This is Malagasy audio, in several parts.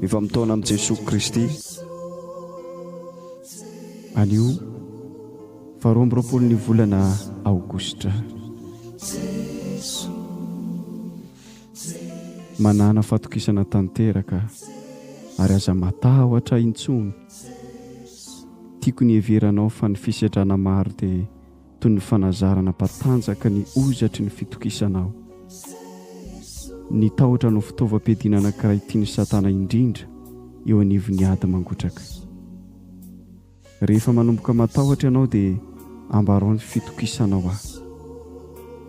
Mifamotoana amin'i Jesoa Kristy. Anio 20 volana aogositra. Manàna fahatokisana tanteraka ary aza matahotra intsony. Tiako ny hiverenanao fa ny fisedrana maro dia toy ny fanazarana hampatanjaka ny hozatry ny fitokisanao. Ny tahotra no fitaovam-piadiana anankiray tiany satana indrindra eo anivon'ny ady mangotraka. Rehefa manomboka matahotra ianao dia ambarao ny fitokisanao aho.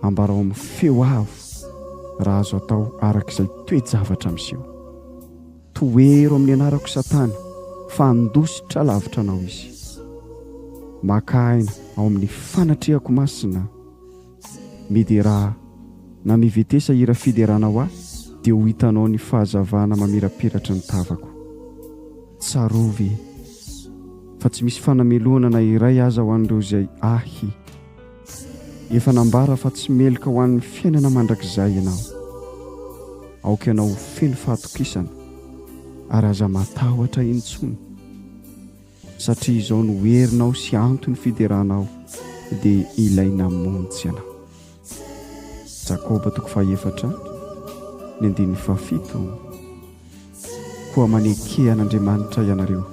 Ambarao amin'ny feo avo raha azo atao arak'izay toe-javatra amin'izio. Toero amin'ny anarako satana fa andositra lavitra anao izy. Maka aina ao amin'ny fanatrehako masina. Medy raha na mivetesa ira fideranao aho dia ho hitanao ny fahazavana mamirapiratra ny tavako. Tsarovy fa tsy misy fanameloana na iray aza ho an'ireo izay ahy. Efa nambara fa tsy meloka ho an'ny fiainana mandrakizay ianao. Aoka ianao feno fahatokisana ary aza matahotra intsony. Satria izao no herinao sy antony fideranao dia ilaina montsy ianao. Jakoba 4:7 ny 7 koa manekehana ianareo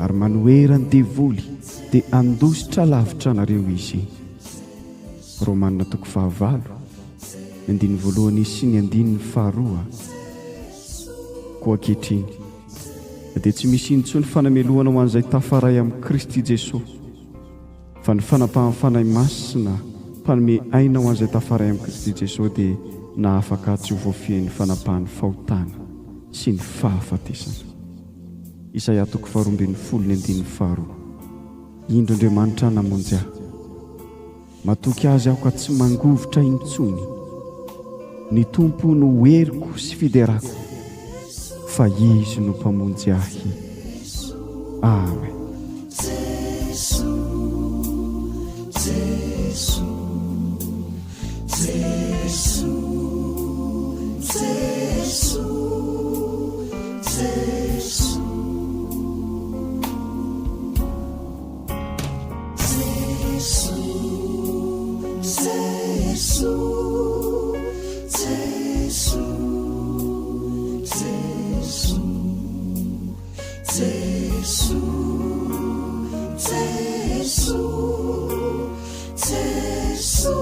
ary manoherany devoly dia andositra lavitra anareo izy. Romanina 5:1 ny 1 sy ny 2 koa ankehitriny dia tsy misy intsony fanameloana ho an'izay tafaray amin'ny Kristy Jesoa fa ny fanapahan-fanahy masina mpanome aina ho an'izay tafaray amin'ny Kristy Jesoa dia na afaka tsy ho voafian'ny fanapahan'ny fahotana sy ny fahafatesana. Isaia 2:12 Indrindra namonjy aho, matoky azy aho ka tsy mangovotra intsony. Ny tompo no heriko sy fiderako, fa izy no mpamonjy ahy. Amen. Jesoa